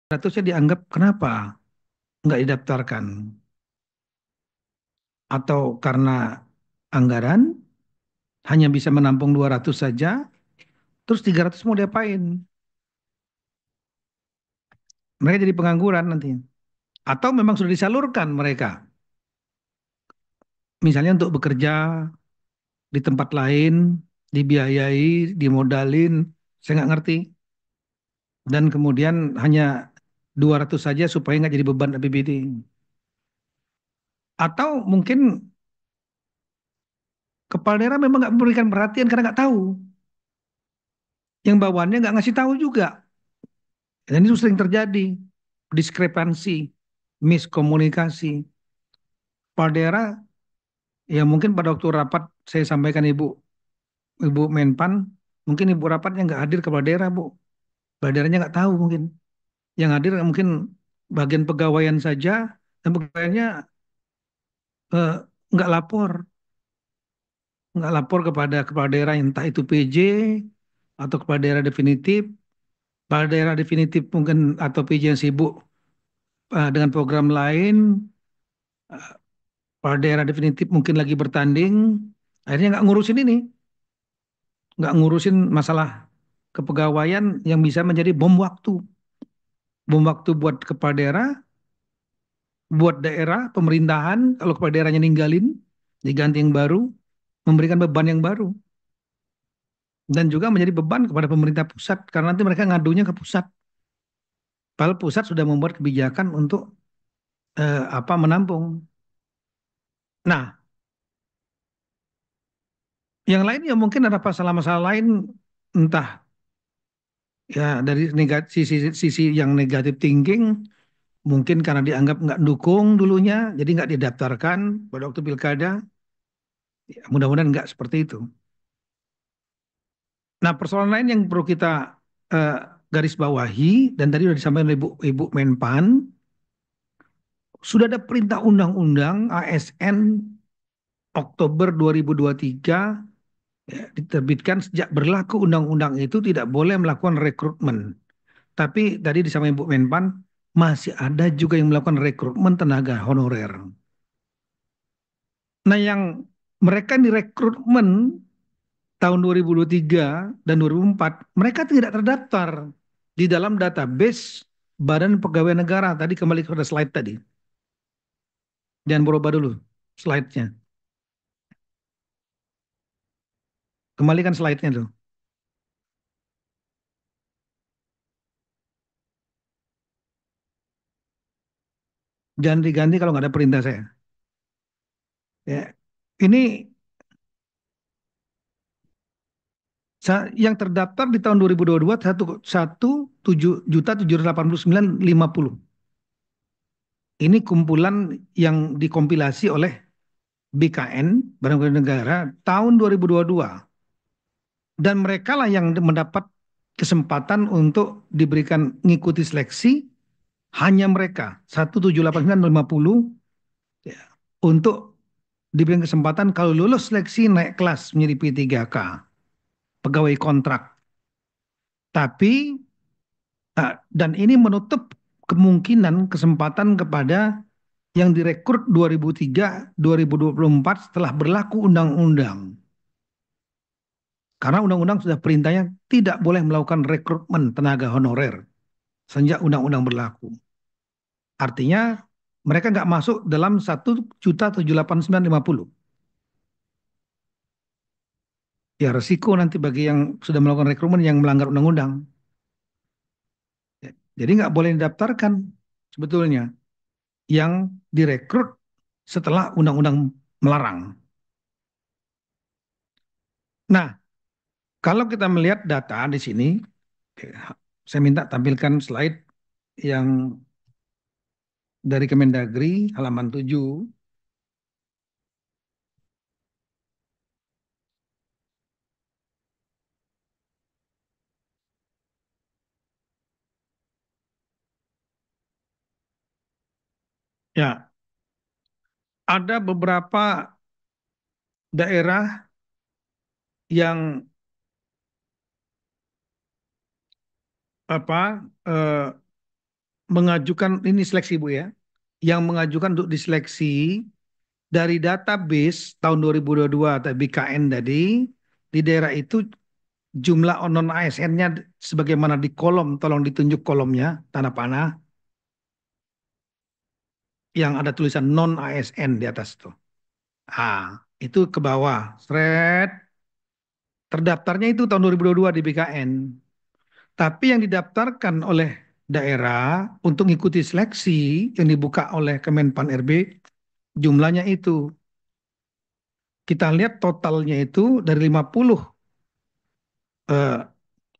Statusnya dianggap kenapa nggak didaftarkan? Atau karena anggaran hanya bisa menampung 200 saja, terus 300 mau diapain? Mereka jadi pengangguran nanti. Atau memang sudah disalurkan mereka, misalnya untuk bekerja di tempat lain, dibiayai, dimodalin, saya nggak ngerti. Dan kemudian hanya 200 saja supaya nggak jadi beban APBD. Atau mungkin kepala daerah memang nggak memberikan perhatian karena nggak tahu. Yang bawaannya nggak ngasih tahu juga. Dan itu sering terjadi. Diskrepansi, miskomunikasi. Kepala daerah, ya mungkin pada waktu rapat saya sampaikan Ibu Menpan, mungkin Ibu rapatnya nggak hadir kepala daerah, Bu. Kepala daerahnya nggak tahu mungkin. Yang hadir mungkin bagian pegawaian saja, dan pegawaiannya eh, nggak lapor. Nggak lapor kepada kepala daerah, entah itu PJ atau kepala daerah definitif. Kepala daerah definitif mungkin atau PJ yang sibuk dengan program lain. Kepala daerah definitif mungkin lagi bertanding, akhirnya nggak ngurusin ini, nggak ngurusin masalah kepegawaian yang bisa menjadi bom waktu buat kepala daerah, buat daerah, pemerintahan. Kalau kepala daerahnya ninggalin, diganti yang baru, memberikan beban yang baru, dan juga menjadi beban kepada pemerintah pusat karena nanti mereka ngadunya ke pusat. Padahal pusat sudah membuat kebijakan untuk apa menampung. Nah, yang lain ya mungkin ada masalah-masalah lain, entah ya dari sisi yang negatif thinking. Mungkin karena dianggap nggak dukung dulunya, jadi nggak didaftarkan pada waktu pilkada. Ya, mudah-mudahan nggak seperti itu. Nah, persoalan lain yang perlu kita eh, garis bawahi, dan tadi sudah disampaikan oleh Ibu Menpan, sudah ada perintah undang-undang ASN Oktober 2023, ya, diterbitkan sejak berlaku undang-undang itu tidak boleh melakukan rekrutmen. Tapi tadi disampaikan Ibu Menpan, masih ada juga yang melakukan rekrutmen tenaga honorer. Nah, yang mereka direkrutmen tahun 2023 dan 2004, mereka tidak terdaftar di dalam database Badan Pegawai Negara. Tadi kembali ke slide tadi. Jangan berubah dulu slide-nya. Kembalikan slide-nya tuh. Jangan diganti kalau nggak ada perintah saya. Ya. Ini yang terdaftar di tahun 2022 1.789.050. Ini kumpulan yang dikompilasi oleh BKN, Badan Pegawai Negara, tahun 2022. Dan mereka lah yang mendapat kesempatan untuk diberikan mengikuti seleksi, hanya mereka 1.789.050, ya, untuk diberikan kesempatan kalau lulus seleksi naik kelas menjadi P3K, pegawai kontrak. Tapi dan ini menutup kemungkinan kesempatan kepada yang direkrut 2003 2024 setelah berlaku undang-undang. Karena undang-undang sudah perintahnya tidak boleh melakukan rekrutmen tenaga honorer sejak undang-undang berlaku. Artinya mereka nggak masuk dalam 1.789.050. Ya, resiko nanti bagi yang sudah melakukan rekrutmen yang melanggar undang-undang. Jadi nggak boleh didaftarkan sebetulnya yang direkrut setelah undang-undang melarang. Nah, kalau kita melihat data di sini, saya minta tampilkan slide yang dari Kemendagri halaman 7. Ya, ada beberapa daerah yang apa mengajukan ini seleksi Bu ya, yang mengajukan untuk diseleksi dari database tahun 2022 atau BKN tadi di daerah itu jumlah non ASN-nya sebagaimana di kolom, tolong ditunjuk kolomnya tanda panah yang ada tulisan non ASN di atas tuh. Ah, itu ke bawah. Thread terdaftarnya itu tahun 2022 di BKN. Tapi yang didaftarkan oleh daerah untuk mengikuti seleksi yang dibuka oleh Kemenpan RB jumlahnya itu. Kita lihat totalnya itu dari 50 eh,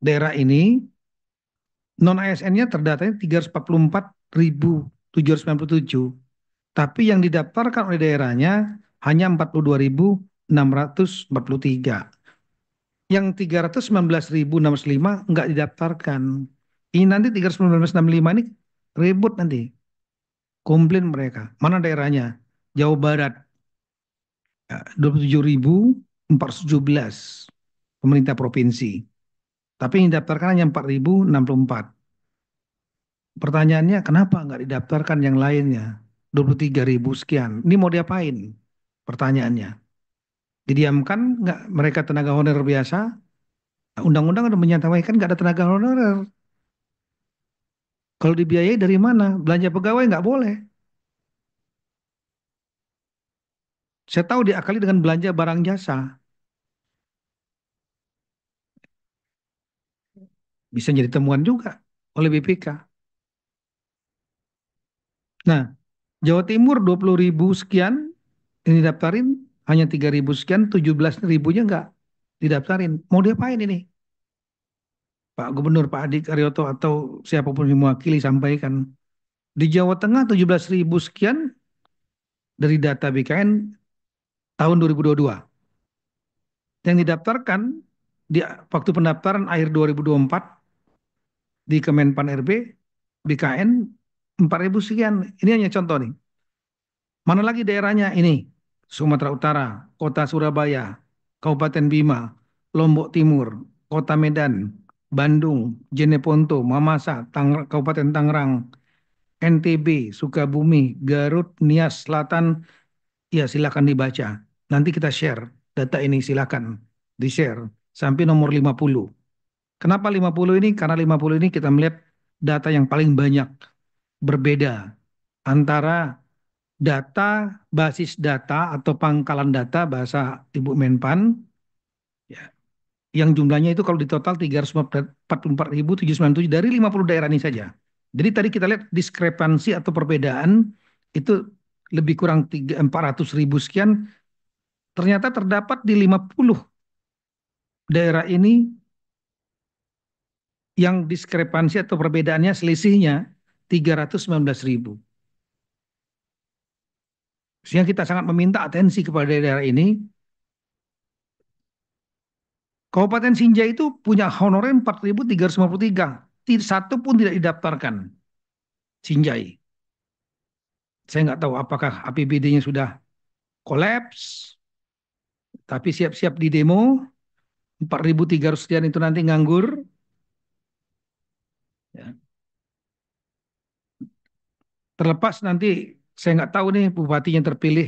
daerah ini non ASN-nya terdatanya 344.797. Tapi yang didaftarkan oleh daerahnya hanya 42.643. Yang 319.605 nggak didaftarkan. Ini nanti 319.605 ini ribut nanti. Komplain mereka. Mana daerahnya? Jawa Barat 27.417 pemerintah provinsi. Tapi yang didaftarkan hanya 4.064. Pertanyaannya kenapa nggak didaftarkan yang lainnya? 23.000 sekian. Ini mau diapain? Pertanyaannya. Didiamkan nggak mereka tenaga honorer biasa? Undang-undang udah menyatakan kan nggak ada tenaga honorer. Kalau dibiayai dari mana? Belanja pegawai nggak boleh. Saya tahu diakali dengan belanja barang jasa. Bisa jadi temuan juga oleh BPK. Nah, Jawa Timur 20.000 sekian ini daftarin, hanya 3.000 sekian, 17 ribunya nggak didaftarin. Mau diapain ini? Pak Gubernur, Pak Adi Karyoto atau siapapun yang mewakili sampaikan. Di Jawa Tengah 17.000 sekian dari data BKN tahun 2022. Yang didaftarkan di waktu pendaftaran akhir 2024 di Kemenpan RB, BKN 4.000 sekian. Ini hanya contoh nih. Mana lagi daerahnya ini? Sumatera Utara, Kota Surabaya, Kabupaten Bima, Lombok Timur, Kota Medan, Bandung, Jeneponto, Mamasa, Kabupaten Tangerang, NTB, Sukabumi, Garut, Nias Selatan. Ya silakan dibaca. Nanti kita share data ini, silakan di-share sampai nomor 50. Kenapa 50 ini? Karena 50 ini kita melihat data yang paling banyak berbeda antara data basis data atau pangkalan data bahasa Ibu Menpan ya, yang jumlahnya itu kalau di total 344.797 dari 50 daerah ini saja. Jadi tadi kita lihat diskrepansi atau perbedaan itu lebih kurang 400.000 sekian, ternyata terdapat di 50 daerah ini yang diskrepansi atau perbedaannya selisihnya 319.000. Sehingga kita sangat meminta atensi kepada daerah ini. Kabupaten Sinjai itu punya honorer 4.353. Satu pun tidak didaftarkan Sinjai. Saya nggak tahu apakah APBD-nya sudah kolaps, tapi siap-siap di demo 4.300 sekian itu nanti nganggur. Ya. Terlepas nanti saya nggak tahu nih bupati yang terpilih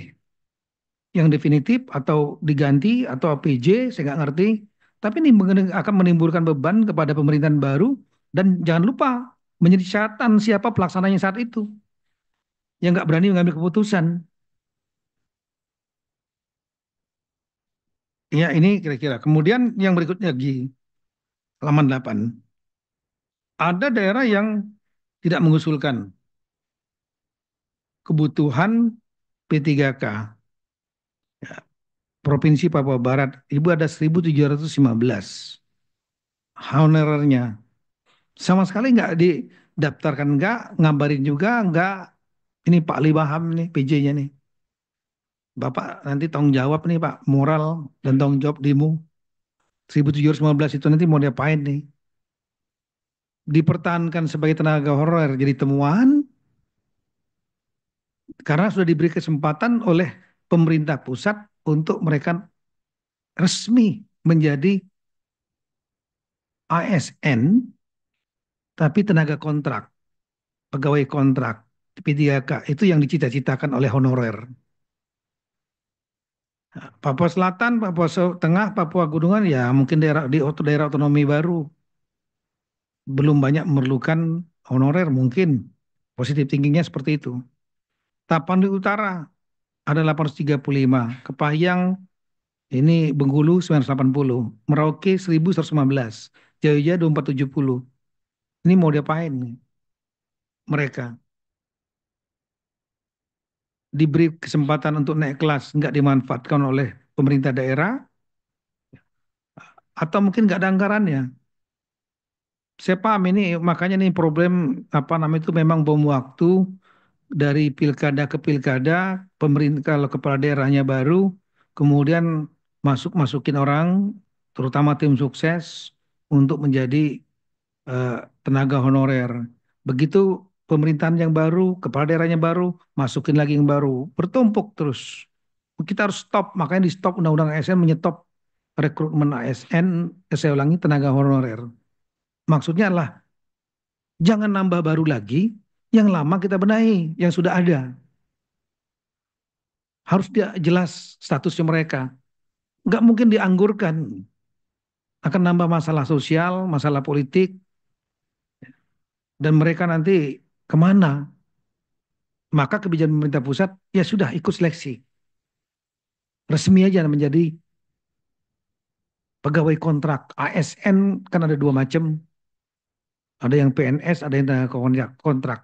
yang definitif atau diganti atau APJ, saya nggak ngerti. Tapi ini akan menimbulkan beban kepada pemerintahan baru dan jangan lupa menjadi catatan siapa pelaksananya saat itu yang nggak berani mengambil keputusan. Ya ini kira-kira. Kemudian yang berikutnya lagi halaman 8. Ada daerah yang tidak mengusulkan kebutuhan P3K. Ya, Provinsi Papua Barat, Ibu ada 1.715 honorernya. Sama sekali nggak didaftarkan, nggak ngabarin juga, nggak. Ini Pak Ali Baham nih, PJ-nya nih. Bapak nanti tanggung jawab nih Pak, moral dan tanggung jawab demo. 1.715 itu nanti mau diapain nih? Dipertahankan sebagai tenaga honorer jadi temuan karena sudah diberi kesempatan oleh pemerintah pusat untuk mereka resmi menjadi ASN tapi tenaga kontrak. pegawai kontrak P3K itu yang dicita-citakan oleh honorer. Papua Selatan, Papua Tengah, Papua Gunungan ya mungkin daerah otonomi baru belum banyak memerlukan honorer mungkin. Positif tingginya seperti itu. Tapanuli Utara ada 835, Kepahyang ini Bengkulu 980, Merauke 1115, Jaya 2470. Ini mau diapain nih mereka? Diberi kesempatan untuk naik kelas, nggak dimanfaatkan oleh pemerintah daerah, atau mungkin nggak ada anggarannya. Saya paham ini, makanya nih problem apa namanya itu memang bom waktu dari pilkada ke pilkada, pemerintah kalau kepala daerahnya baru, kemudian masukin orang, terutama tim sukses untuk menjadi eh, tenaga honorer. Begitu pemerintahan yang baru, kepala daerahnya baru, masukin lagi yang baru, bertumpuk terus. Kita harus stop, makanya di stop Undang-Undang ASN menyetop rekrutmen ASN, saya ulangi tenaga honorer. Maksudnya adalah jangan nambah baru lagi, yang lama kita benahi, yang sudah ada. Harus dia jelas statusnya mereka. Nggak mungkin dianggurkan, akan nambah masalah sosial, masalah politik, dan mereka nanti kemana? Maka kebijakan pemerintah pusat, ya sudah ikut seleksi. Resmi aja menjadi pegawai kontrak. ASN kan ada dua macam. Ada yang PNS, ada yang kontrak.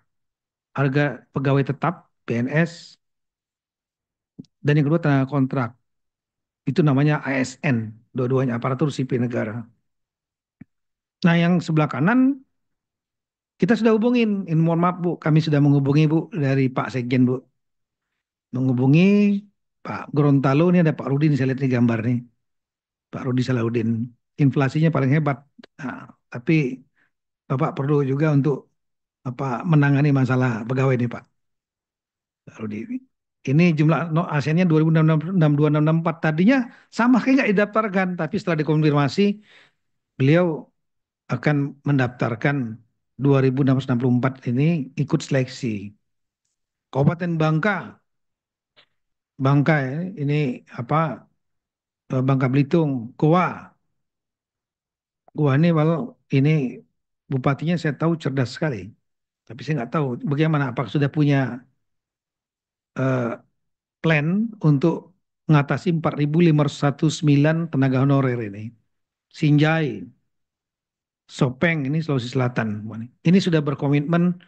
Harga pegawai tetap, PNS, dan yang kedua tenaga kontrak. Itu namanya ASN, dua-duanya aparatur sipil negara. Nah, yang sebelah kanan kita sudah hubungin. Mohon maaf Bu, kami sudah menghubungi Bu dari Pak Sekjen Bu. Menghubungi Pak Gorontalo, ini ada Pak Rudi, saya lihat di gambar nih. Pak Rudi Salahuddin. Inflasinya paling hebat. Nah, tapi Bapak perlu juga untuk apa menangani masalah pegawai nih Pak Rudi. Ini jumlah no, ASN-nya 2066 tadinya sama kayak nggak didaftarkan, tapi setelah dikonfirmasi beliau akan mendaftarkan 2664 ini ikut seleksi. Kabupaten Bangka, Bangka ya, ini apa Bangka Belitung, Goa, Goa ini walau ini bupatinya saya tahu cerdas sekali, tapi saya nggak tahu bagaimana apakah sudah punya eh, plan untuk mengatasi 4.509 tenaga honorer ini. Sinjai, Sopeng ini Sulawesi Selatan. Ini sudah berkomitmen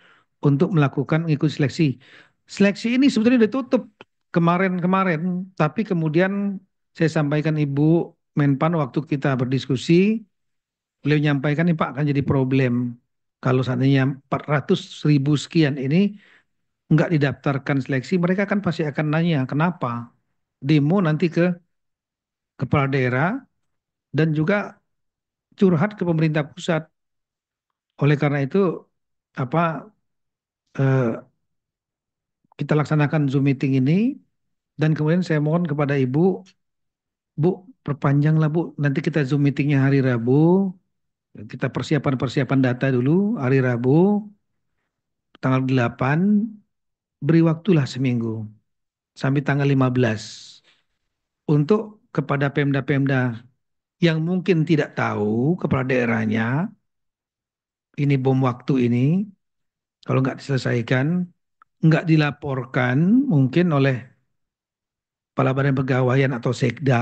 untuk melakukan ikut seleksi. Seleksi ini sebetulnya ditutup kemarin-kemarin, tapi kemudian saya sampaikan Ibu Menpan waktu kita berdiskusi, beliau menyampaikan ini Pak akan jadi problem. Kalau seandainya 400.000 sekian ini nggak didaftarkan seleksi, mereka kan pasti akan nanya kenapa demo nanti ke kepala daerah dan juga curhat ke pemerintah pusat. Oleh karena itu, apa eh, kita laksanakan Zoom meeting ini dan kemudian saya mohon kepada Ibu, Bu, perpanjanglah Bu. Nanti kita Zoom meetingnya hari Rabu. Kita persiapan data dulu hari Rabu tanggal 8. Beri waktulah seminggu sampai tanggal 15 untuk kepada Pemda-Pemda yang mungkin tidak tahu kepala daerahnya ini bom waktu ini kalau nggak diselesaikan, nggak dilaporkan mungkin oleh kepala badan pegawaian atau sekda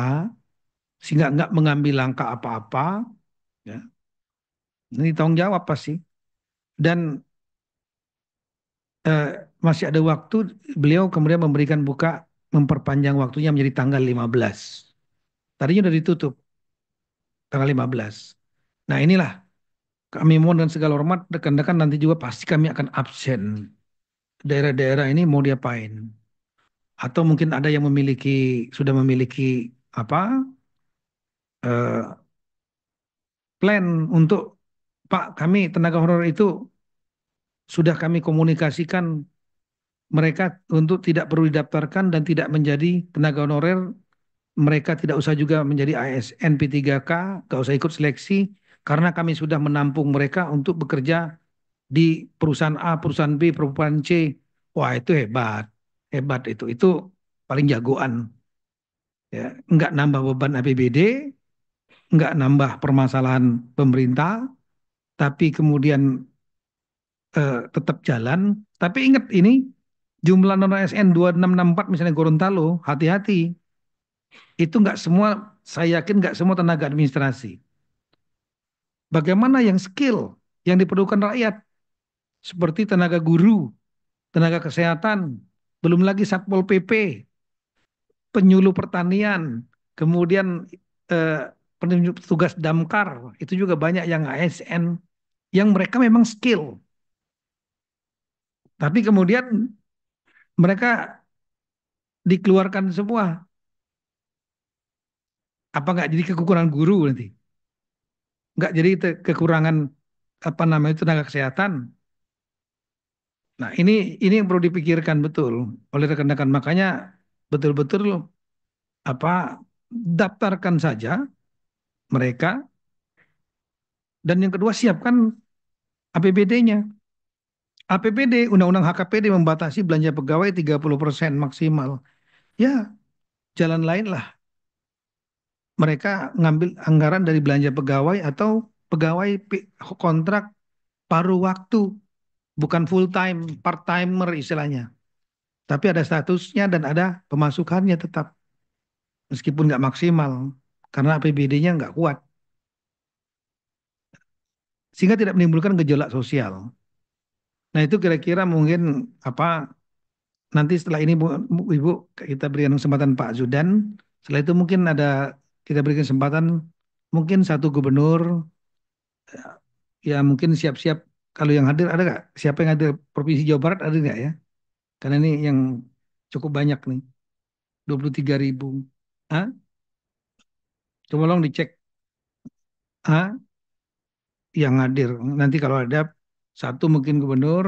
sehingga nggak mengambil langkah apa-apa, ya. Ini tanggung jawab pasti. Dan eh, masih ada waktu, beliau kemudian memberikan buka memperpanjang waktunya menjadi tanggal 15. Tadinya sudah ditutup tanggal 15. Nah inilah kami mohon dengan segala hormat, rekan-rekan nanti juga pasti kami akan absen. Daerah-daerah ini mau diapain? Atau mungkin ada yang sudah memiliki apa eh, plan untuk Pak kami tenaga honorer itu sudah kami komunikasikan mereka untuk tidak perlu didaftarkan dan tidak menjadi tenaga honorer, mereka tidak usah juga menjadi ASN P3K, nggak usah ikut seleksi karena kami sudah menampung mereka untuk bekerja di perusahaan A, perusahaan B, perusahaan C. Wah itu hebat, hebat itu paling jagoan. Ya, nggak nambah beban APBD, nggak nambah permasalahan pemerintah, tapi kemudian tetap jalan. Tapi ingat ini jumlah non ASN 2664 misalnya Gorontalo, hati-hati. Itu nggak semua, saya yakin nggak semua tenaga administrasi. Bagaimana yang skill yang diperlukan rakyat, seperti tenaga guru, tenaga kesehatan, belum lagi Satpol PP, penyuluh pertanian, kemudian petugas damkar, itu juga banyak yang ASN, yang mereka memang skill. Tapi kemudian mereka dikeluarkan semua. Apa nggak jadi kekurangan guru nanti? Nggak jadi kekurangan apa namanya tenaga kesehatan. Nah, ini yang perlu dipikirkan betul oleh rekan-rekan. Makanya betul-betul apa daftarkan saja mereka, dan yang kedua siapkan APBD-nya. APBD, Undang-Undang HKPD membatasi belanja pegawai 30% maksimal. Ya, jalan lain lah. Mereka ngambil anggaran dari belanja pegawai atau pegawai kontrak paruh waktu, bukan full time, part timer istilahnya. Tapi ada statusnya dan ada pemasukannya tetap, meskipun nggak maksimal, karena APBD-nya nggak kuat. Sehingga tidak menimbulkan gejolak sosial. Nah itu kira-kira mungkin apa nanti setelah ini Ibu kita berikan kesempatan Pak Zudan. Setelah itu mungkin ada kita berikan kesempatan mungkin satu gubernur ya mungkin siap-siap kalau yang hadir ada nggak? Siapa yang hadir Provinsi Jawa Barat ada nggak ya? Karena ini yang cukup banyak nih, 23.000. Ah, coba tolong dicek ah yang hadir. Nanti kalau ada satu mungkin gubernur,